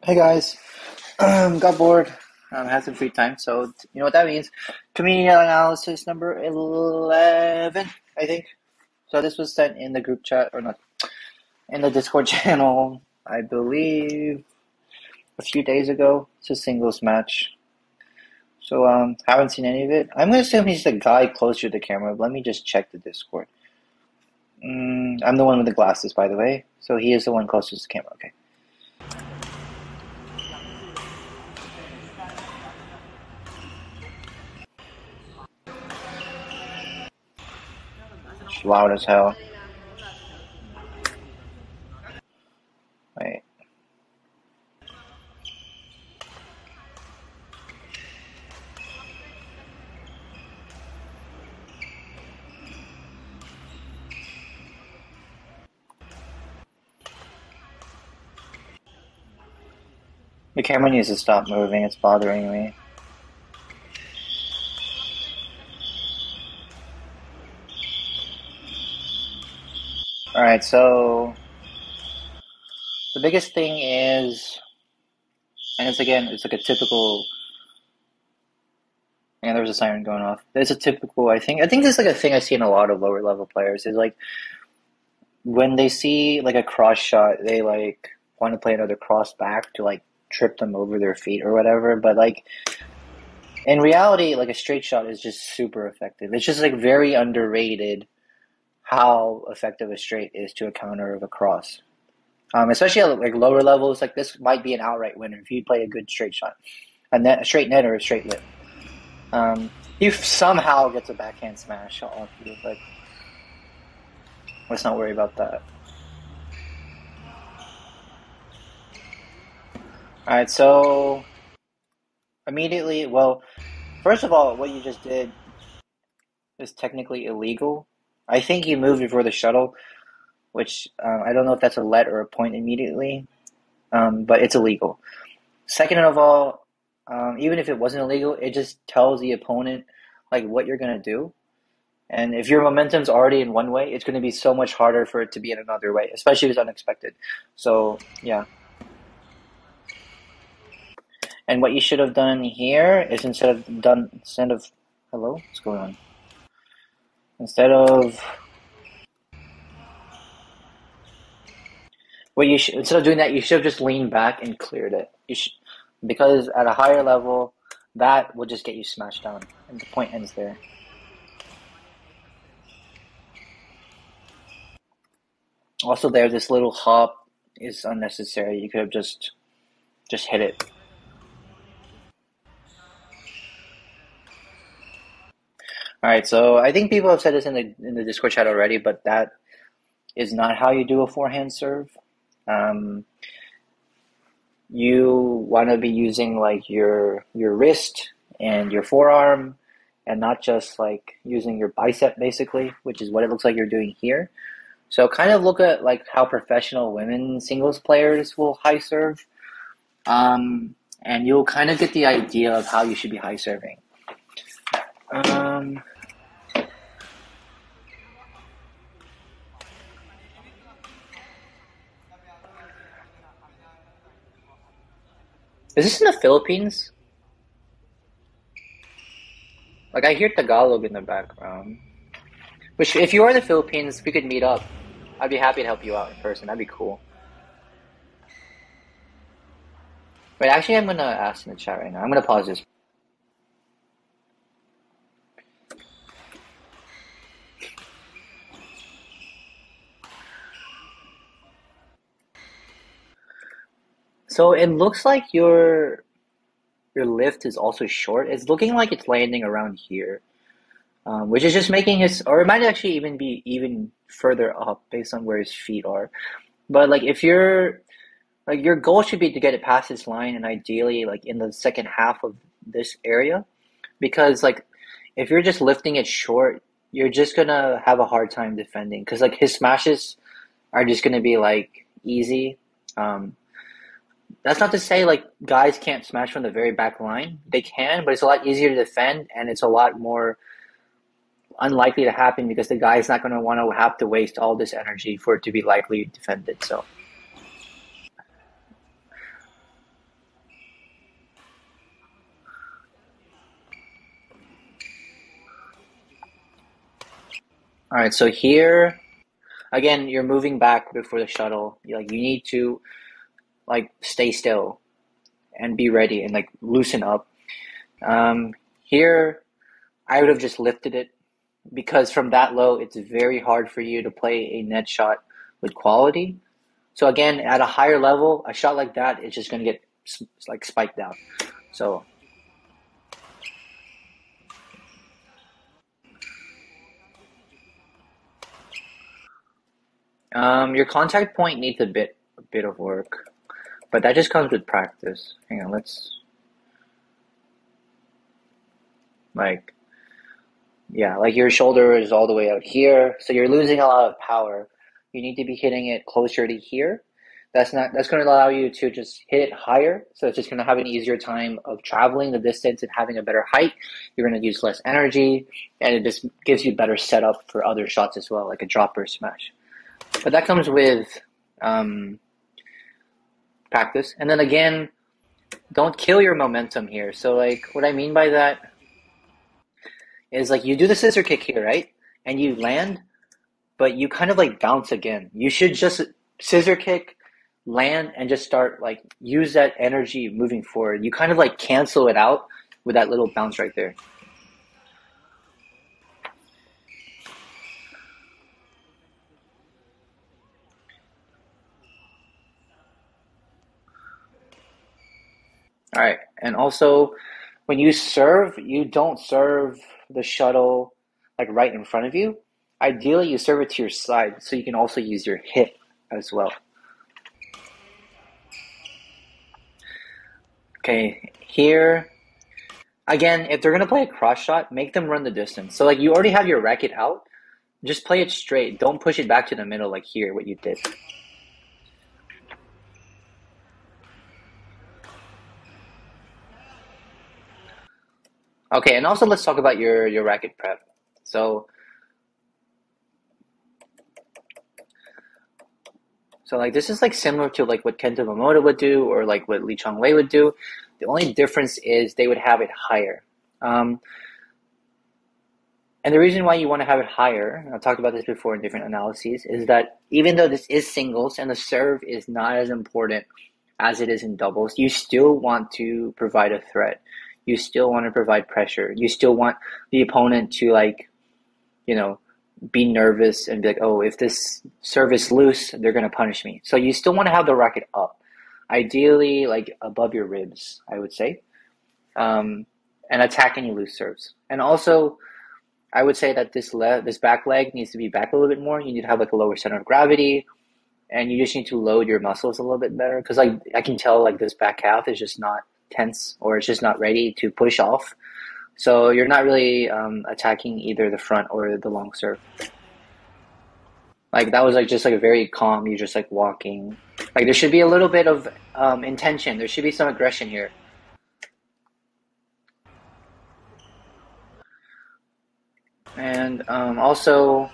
Hey guys, got bored. Had some free time, so you know what that means. Community analysis number 11, I think. So this was sent in the group chat, or not, in the Discord channel, I believe, a few days ago. It's a singles match. So haven't seen any of it. I'm gonna assume he's the guy closer to the camera. But let me just check the Discord. I'm the one with the glasses, by the way. So he is the one closest to the camera. Okay. It's loud as hell. Wait. The camera needs to stop moving, it's bothering me. Alright, so the biggest thing is, and it's like a typical, and there's a siren going off. There's a typical, I think this is like a thing I see in a lot of lower level players, is like when they see like a cross shot, they like want to play another cross back to like trip them over their feet or whatever, but like in reality, like a straight shot is just super effective. It's just like very underrated how effective a straight is to a counter of a cross. Especially at like lower levels, like this might be an outright winner if you play a good straight shot, a straight net or a straight lip. He somehow gets a backhand smash off you, but let's not worry about that. All right, so immediately, well, first of all, what you just did is technically illegal. I think you moved before the shuttle, which I don't know if that's a let or a point immediately, but it's illegal. Second of all, even if it wasn't illegal, it just tells the opponent like what you're gonna do. And if your momentum's already in one way, it's gonna be so much harder for it to be in another way, especially if it's unexpected. So yeah. And what you should have done here is instead of hello, what's going on? Instead of instead of doing that, you should have just leaned back and cleared it. Because at a higher level, that will just get you smashed down, and the point ends there. Also, there, this little hop is unnecessary. You could have just hit it. All right, so I think people have said this in the Discord chat already, but that is not how you do a forehand serve. Um, you want to be using like your wrist and your forearm, and not just like using your bicep basically, which is what it looks like you're doing here. So kind of look at like how professional women singles players will high serve, and you'll kind of get the idea of how you should be high serving. Um, is this in the Philippines? Like I hear Tagalog in the background. Which, if you are in the Philippines, we could meet up. I'd be happy to help you out in person. That'd be cool. Wait, actually, I'm gonna ask in the chat right now. I'm gonna pause this. So it looks like your lift is also short. It's looking like it's landing around here, which is just making his, or it might actually even be even further up based on where his feet are. But like if you're like your goal should be to get it past this line, and ideally like in the second half of this area, because like if you're just lifting it short, you're just gonna have a hard time defending because like his smashes are just gonna be like easy. Um, that's not to say like guys can't smash from the very back line. They can, but it's a lot easier to defend, and it's a lot more unlikely to happen because the guy's not going to want to have to waste all this energy for it to be likely defended. So All right, so here again, you're moving back before the shuttle. Like you need to like stay still and be ready and like loosen up. Here, I would have just lifted it because from that low, it's very hard for you to play a net shot with quality. So again, at a higher level, a shot like that is just going to get like spiked out. So your contact point needs a bit of work, but that just comes with practice. Hang on, let's like yeah, like your shoulder is all the way out here, so you're losing a lot of power. You need to be hitting it closer to here. That's going to allow you to just hit it higher, so it's just going to have an easier time of traveling the distance and having a better height. You're going to use less energy, and it just gives you better setup for other shots as well, like a drop or smash. But that comes with um, practice. And then again, don't kill your momentum here. So like what I mean by that is like you do the scissor kick here, right? And you land, but you kind of like bounce again. You should just scissor kick, land, and just start like use that energy moving forward. You kind of like cancel it out with that little bounce right there. All right. And also, when you serve, you don't serve the shuttle like right in front of you. Ideally, you serve it to your side so you can also use your hip as well. Okay, here again, if they're gonna play a cross shot, make them run the distance. So like you already have your racket out, just play it straight. Don't push it back to the middle like here, what you did. Okay, and also let's talk about your racket prep. So so like this is like similar to like what Kento Momoda would do or like what Lee Chong Wei would do. The only difference is they would have it higher. Um, and the reason why you want to have it higher, and I've talked about this before in different analyses, is that even though this is singles and the serve is not as important as it is in doubles, you still want to provide a threat. You still want to provide pressure. You still want the opponent to like, you know, be nervous and be like, oh, if this serve is loose, they're going to punish me. So you still want to have the racket up, ideally like above your ribs, I would say, and attack any loose serves. And also, I would say that this back leg needs to be back a little bit more. You need to have like a lower center of gravity, and you just need to load your muscles a little bit better. Because like I can tell like this back half is just not tense or it's just not ready to push off. So you're not really attacking either the front or the long serve. Like that was like just like a very calm. You're just like walking. Like there should be a little bit of intention. There should be some aggression here. And also,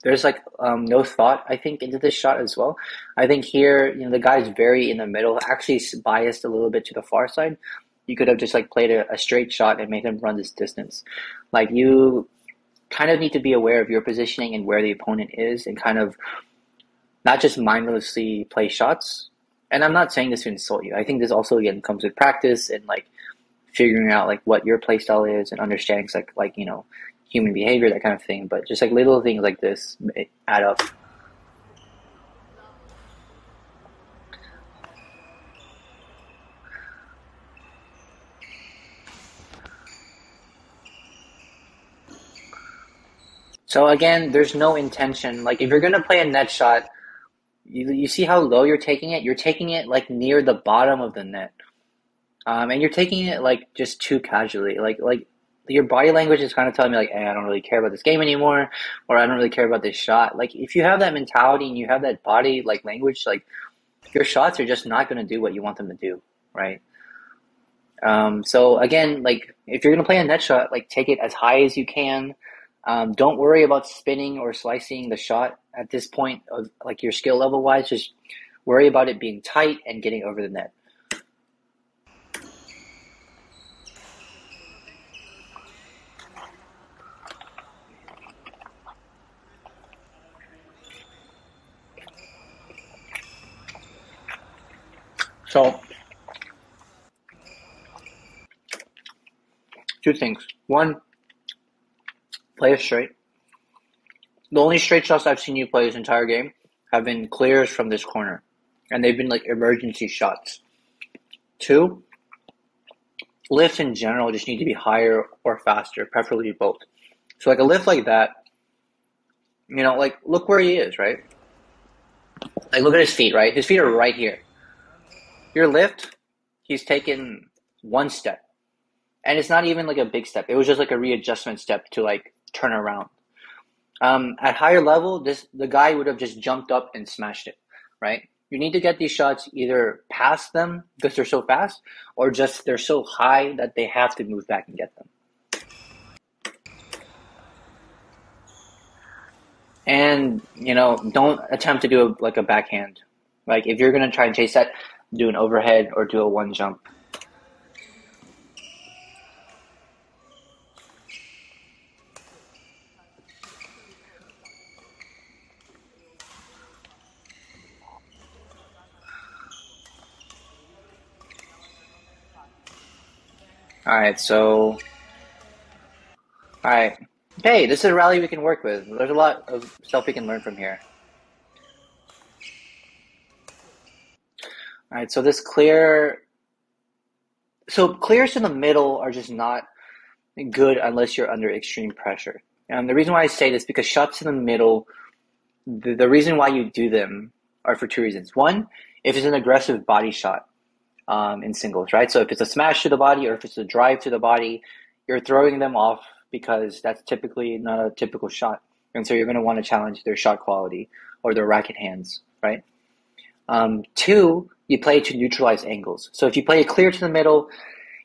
there's like no thought, I think, into this shot as well. I think here, the guy's very in the middle, actually biased a little bit to the far side. You could have just like played a straight shot and made him run this distance. Like you kind of need to be aware of your positioning and where the opponent is and kind of not just mindlessly play shots. And I'm not saying this to insult you. I think this also again comes with practice and like figuring out like what your play style is and understanding like human behavior, that kind of thing. But just like little things like this add up. So again, there's no intention. Like if you're gonna play a net shot, you see how low you're taking it. You're taking it like near the bottom of the net, and you're taking it like just too casually. Like your body language is kind of telling me like, hey, I don't really care about this game anymore, or I don't really care about this shot. Like if you have that mentality and you have that body like language, like your shots are just not gonna do what you want them to do, right? So again, like if you're gonna play a net shot, like take it as high as you can. Don't worry about spinning or slicing the shot at this point of like your skill level wise. Just worry about it being tight and getting over the net. So, two things. One, play it straight. The only straight shots I've seen you play this entire game have been clears from this corner. And they've been like emergency shots. Two, lifts in general just need to be higher or faster, preferably both. So like a lift like that, like look where he is, right? Like look at his feet, right? His feet are right here. Your lift, he's taken one step. And it's not even like a big step. It was just like a readjustment step to like turn around. At higher level, the guy would have just jumped up and smashed it, right? You need to get these shots either past them because they're so fast, or just they're so high that they have to move back and get them. And don't attempt to do like a backhand. Like if you're gonna try and chase that, do an overhead or do a one jump. Alright, so alright. Hey, this is a rally we can work with. There's a lot of stuff we can learn from here. Alright, so clears in the middle are just not good unless you're under extreme pressure. And the reason why I say this because shots in the middle, the reason why you do them are for two reasons. One, if it's an aggressive body shot in singles, right? So if it's a smash to the body or if it's a drive to the body, you're throwing them off because that's typically not a typical shot. And so you're going to want to challenge their shot quality or their racket hands, right? Two, you play to neutralize angles. So if you play it clear to the middle,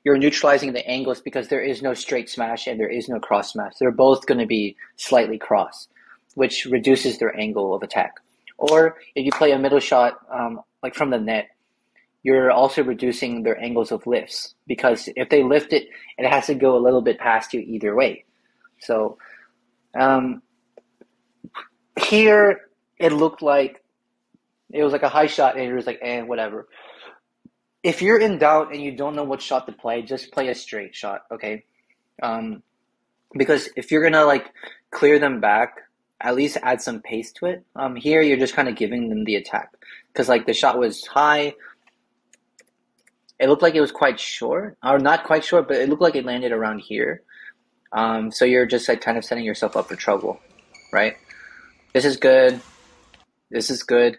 you're neutralizing the angles because there is no straight smash and there is no cross smash. They're both going to be slightly cross, which reduces their angle of attack. Or if you play a middle shot like from the net, you're also reducing their angles of lifts because if they lift it, it has to go a little bit past you either way. So here it looked like it was like a high shot and it was like, whatever. If you're in doubt and you don't know what shot to play, just play a straight shot, okay? Because if you're gonna like clear them back, at least add some pace to it. Here you're just kind of giving them the attack because like the shot was high. It looked like it was quite short, or not quite short, but it looked like it landed around here. So you're just like kind of setting yourself up for trouble, right? This is good. This is good.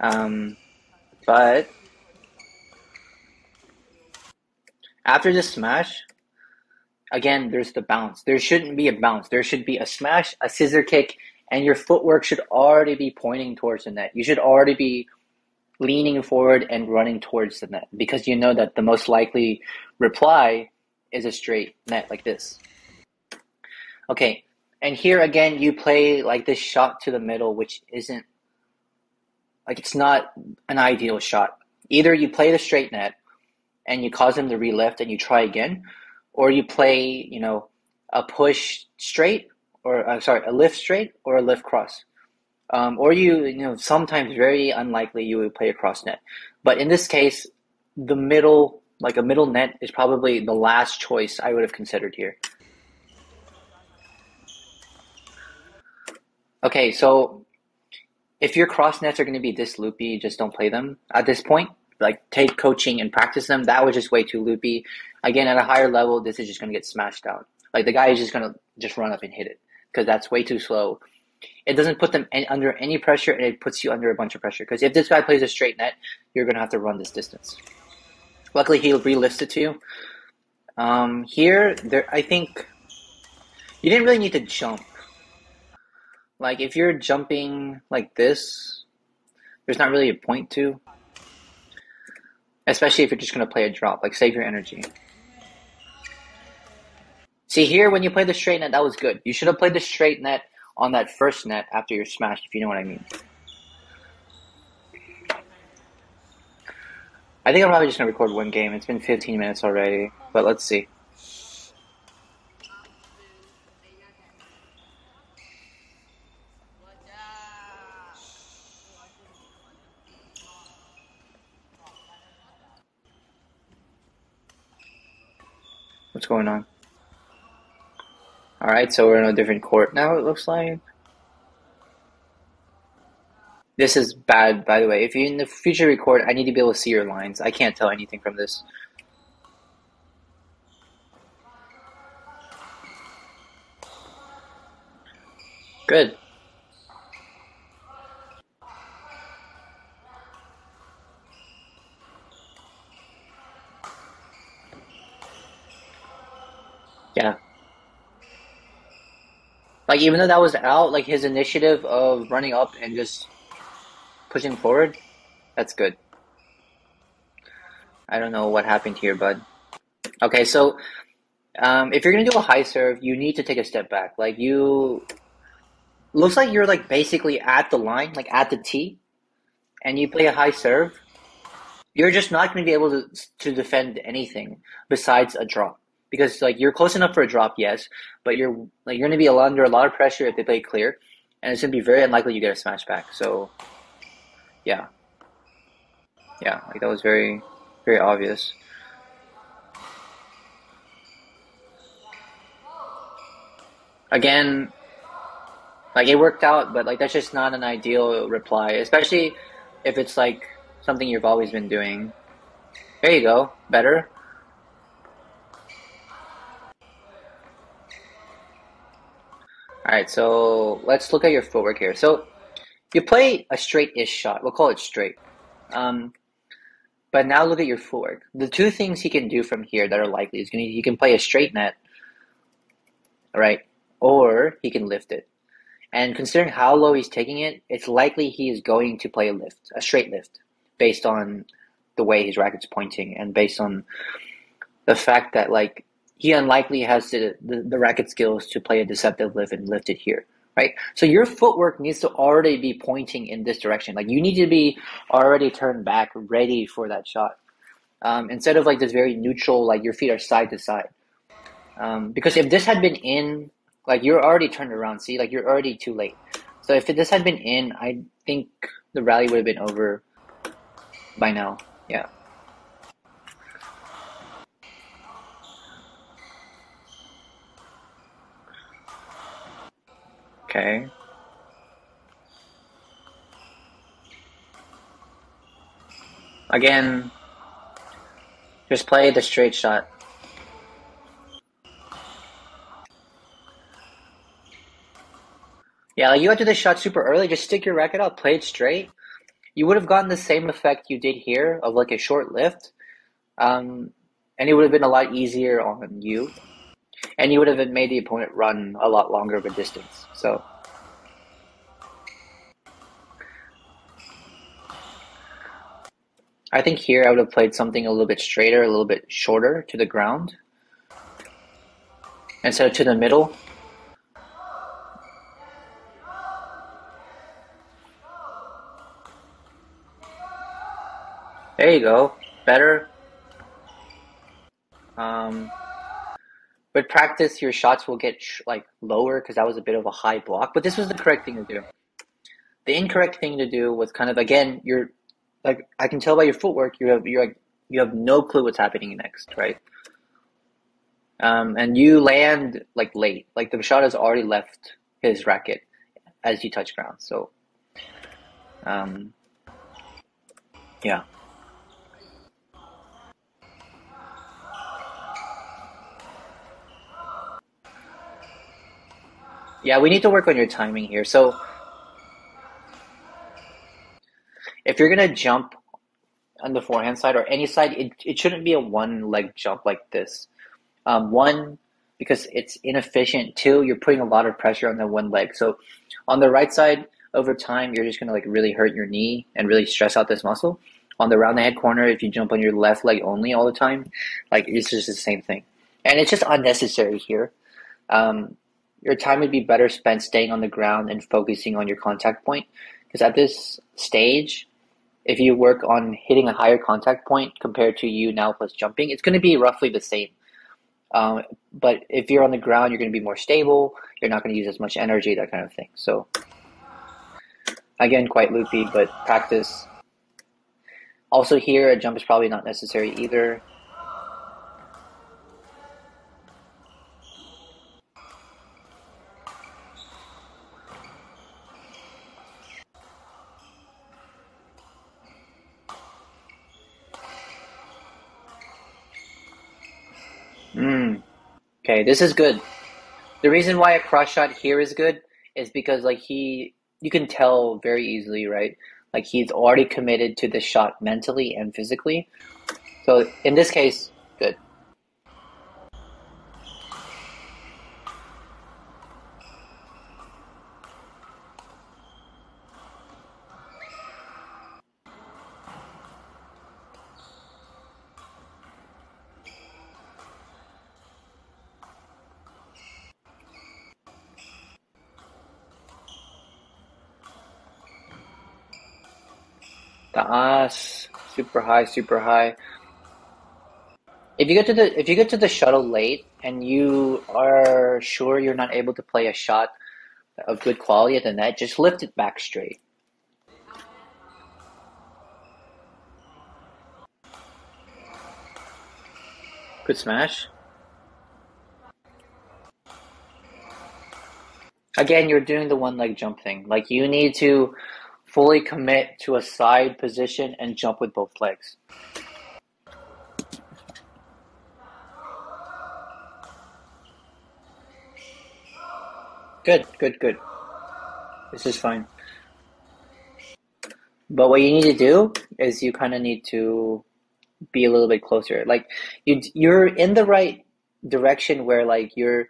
But after this smash, again, there's the bounce. There shouldn't be a bounce. There should be a smash, a scissor kick, and your footwork should already be pointing towards the net. You should already be leaning forward and running towards the net because you know that the most likely reply is a straight net like this. Okay, and here again, you play like this shot to the middle, which isn't, like it's not an ideal shot. Either you play the straight net and you cause them to relift and you try again, or you play, a push straight, or a lift straight or a lift cross. Or sometimes very unlikely you would play a cross net. But in this case, the middle, like a middle net is probably the last choice I would have considered here. Okay, so if your cross nets are going to be this loopy, just don't play them at this point. Like take coaching and practice them. That was just way too loopy. Again, at a higher level, this is just going to get smashed out. Like the guy is just going to just run up and hit it because that's way too slow. It doesn't put them under any pressure, and it puts you under a bunch of pressure. Because if this guy plays a straight net, you're going to have to run this distance. Luckily, he relifts it to you. I think you didn't really need to jump. Like, if you're jumping like this, there's not really a point to. Especially if you're just going to play a drop. Like, save your energy. See, here, when you play the straight net, that was good. You should have played the straight net on that first net after your smash, if you know what I mean. I think I'm probably just going to record one game. It's been 15 minutes already, but let's see. What's going on? All right, so we're in a different court now, it looks like. This is bad, by the way. If you in the future record, I need to be able to see your lines. I can't tell anything from this. Good. Yeah. Like, even though that was out, like, his initiative of running up and just pushing forward, that's good. I don't know what happened here, bud. Okay, so if you're gonna do a high serve, you need to take a step back. Like, you looks like you're like basically at the line, like at the tee, and you play a high serve. You're just not going to be able to defend anything besides a drop because like you're close enough for a drop, yes, but you're going to be under a lot of pressure if they play clear, and it's going to be very unlikely you get a smash back. So, yeah, yeah, like that was very, very obvious. Again, like it worked out, but like that's just not an ideal reply, especially if it's like something you've always been doing. There you go, better. All right, so let's look at your footwork here. So you play a straight-ish shot. We'll call it straight. Um, but now look at your footwork. The two things he can do from here that are likely is he can play a straight net, right? Or he can lift it. And considering how low he's taking it, it's likely he is going to play a straight lift, based on the way his racket's pointing and based on the fact that like he unlikely has the racket skills to play a deceptive lift and lift it here, right? So your footwork needs to already be pointing in this direction. Like you need to be already turned back, ready for that shot. Instead of like this very neutral, like your feet are side to side. Because if this had been in, like you're already turned around, see, like you're already too late. So if this had been in, I think the rally would have been over by now. Yeah. Okay. Again, just play the straight shot. Yeah, like you got to the shot super early, just stick your racket out, play it straight. You would have gotten the same effect you did here of like a short lift. Um, and it would have been a lot easier on you. And you would have made the opponent run a lot longer of a distance. So I think here I would have played something a little bit straighter, a little bit shorter to the ground instead of to the middle. There you go. Better. Um, with practice, your shots will get like lower because that was a bit of a high block. But this was the correct thing to do. The incorrect thing to do was kind of again, you're like I can tell by your footwork, you have no clue what's happening next, right? And you land like late, like the shot has already left his racket as you touch ground. So, um, yeah. Yeah, we need to work on your timing here. So if you're gonna jump on the forehand side or any side, it shouldn't be a one leg jump like this. One, because it's inefficient. Two, you're putting a lot of pressure on the one leg. So on the right side, over time, you're just gonna like really hurt your knee and really stress out this muscle. On the round the head corner, if you jump on your left leg only all the time, like it's just the same thing. And it's just unnecessary here. Um, your time would be better spent staying on the ground and focusing on your contact point. Because at this stage, if you work on hitting a higher contact point compared to you now plus jumping, it's going to be roughly the same. But if you're on the ground, you're going to be more stable. You're not going to use as much energy, that kind of thing. So again, quite loopy, but practice. Also here, a jump is probably not necessary either. Okay, this is good. The reason why a cross shot here is good is because like you can tell very easily, right? Like he's already committed to the shot mentally and physically. So in this case, good. Taas, super high, super high. If you get to the shuttle late and you are sure you're not able to play a shot of good quality at the net, just lift it back straight. Good smash. Again, you're doing the one leg jump thing. Like you need to fully commit to a side position and jump with both legs. Good, good, good. This is fine. But what you need to do is you kind of need to be a little bit closer. Like you're in the right direction where like you're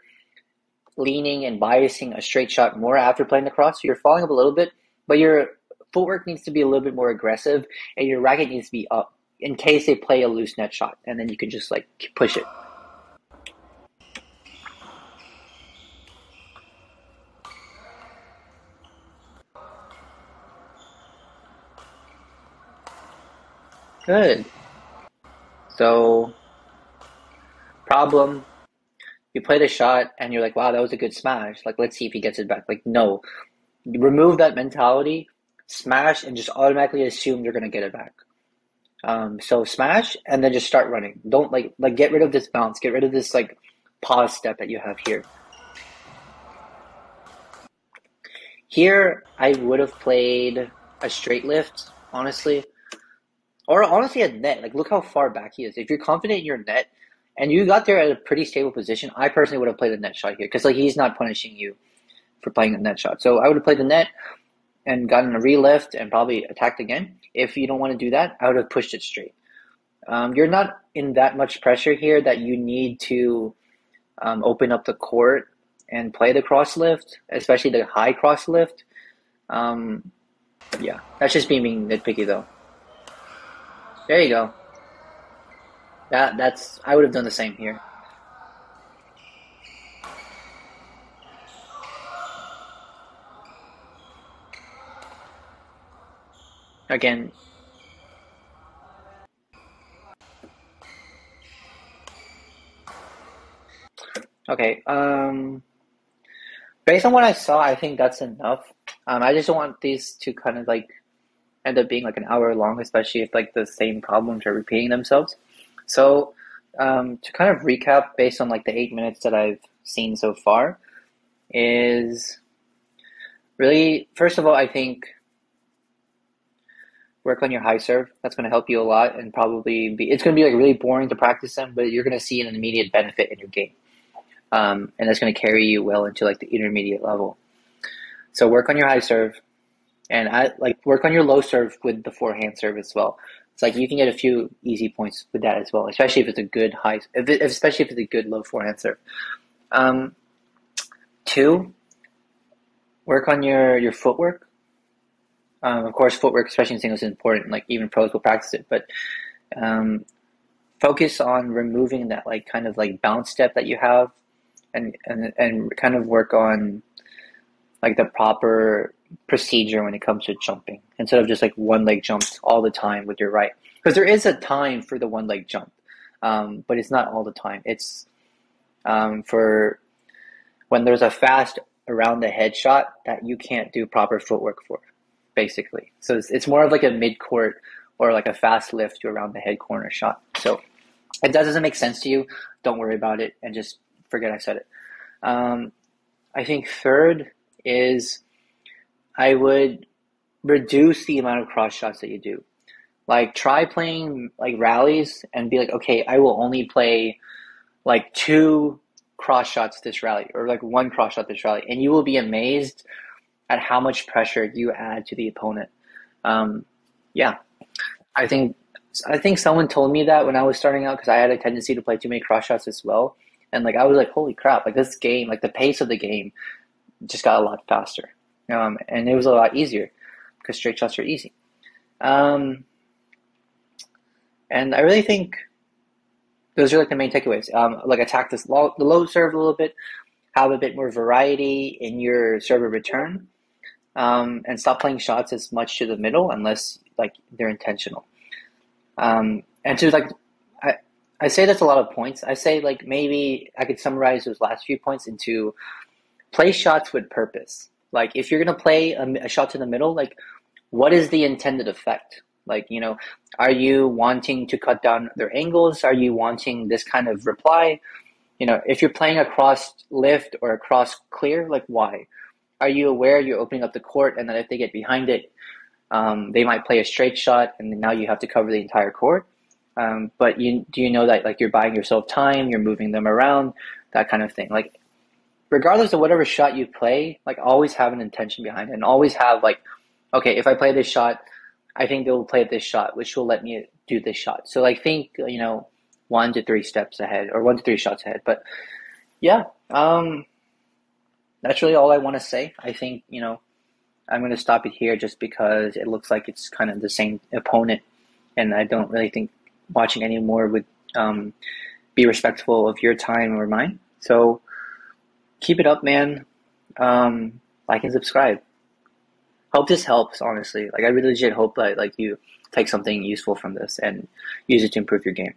leaning and biasing a straight shot more after playing the cross. So you're falling up a little bit, but your footwork needs to be a little bit more aggressive and your racket needs to be up in case they play a loose net shot, and then you can just like push it. Good. So problem, you play the shot and you're like, wow, that was a good smash. Like let's see if he gets it back. Like no, remove that mentality, smash, and just automatically assume you're gonna get it back. So smash and then just start running. Don't like get rid of this bounce. Get rid of this like pause step that you have here. Here, I would have played a straight lift, honestly, or honestly a net. Like look how far back he is. If you're confident in your net and you got there at a pretty stable position, I personally would have played a net shot here because like he's not punishing you for playing a net shot. So I would have played the net and gotten a relift and probably attacked again. If you don't want to do that, I would have pushed it straight. You're not in that much pressure here that you need to open up the court and play the cross lift, especially the high cross lift. Um, yeah, that's just me being nitpicky though. There you go. That's I would have done the same here. Again, okay. Based on what I saw, I think that's enough. I just don't want these to kind of like end up being like an hour long, especially if like the same problems are repeating themselves. So, to kind of recap, based on like the 8 minutes that I've seen so far, is really first of all, I think work on your high serve. That's going to help you a lot, and probably be it's going to be like really boring to practice them, but you're going to see an immediate benefit in your game, and that's going to carry you well into like the intermediate level. So work on your high serve, and I like work on your low serve with the forehand serve as well. It's like you can get a few easy points with that as well, especially if it's a good especially if it's a good low forehand serve. Um, Two, work on your footwork. Of course, footwork, especially in singles, is important. Like even pros will practice it, but um, focus on removing that like kind of like bounce step that you have, and kind of work on like the proper procedure when it comes to jumping instead of just like one leg jumps all the time with your right, because there is a time for the one leg jump, but it's not all the time. It's for when there's a fast around the head shot that you can't do proper footwork for, basically. So it's more of like a mid court or like a fast lift to around the head corner shot. So if that doesn't make sense to you, don't worry about it and just forget I said it. I think third is I would reduce the amount of cross shots that you do. Like try playing like rallies and be like, okay, I will only play like two cross shots this rally or like one cross shot this rally, and you will be amazed at how much pressure you add to the opponent. Um, yeah, I think I think someone told me that when I was starting out because I had a tendency to play too many cross shots as well, and like I was like, holy crap! Like this game, like the pace of the game just got a lot faster, and it was a lot easier because straight shots are easy. Um, and I really think those are like the main takeaways. Like attack the low serve a little bit, have a bit more variety in your server return, and stop playing shots as much to the middle unless like they're intentional. And to like, I I say that's a lot of points. I say like maybe I could summarize those last few points into play shots with purpose. Like if you're gonna play a shot to the middle, like what is the intended effect? Like, are you wanting to cut down their angles? Are you wanting this kind of reply? If you're playing a cross lift or a cross clear, like why? Are you aware you're opening up the court and that if they get behind it, they might play a straight shot and then now you have to cover the entire court? But do you know that like you're buying yourself time, you're moving them around, that kind of thing. Like regardless of whatever shot you play, like always have an intention behind it and always have like, okay, if I play this shot, I think they'll play this shot, which will let me do this shot. So like think, 1 to 3 steps ahead or 1 to 3 shots ahead. But yeah, that's really all I want to say. I think, I'm going to stop it here just because it looks like it's kind of the same opponent. And I don't really think watching any more would be respectful of your time or mine. So keep it up, man. Like and subscribe. Hope this helps, honestly. Like I really legit hope that like you take something useful from this and use it to improve your game.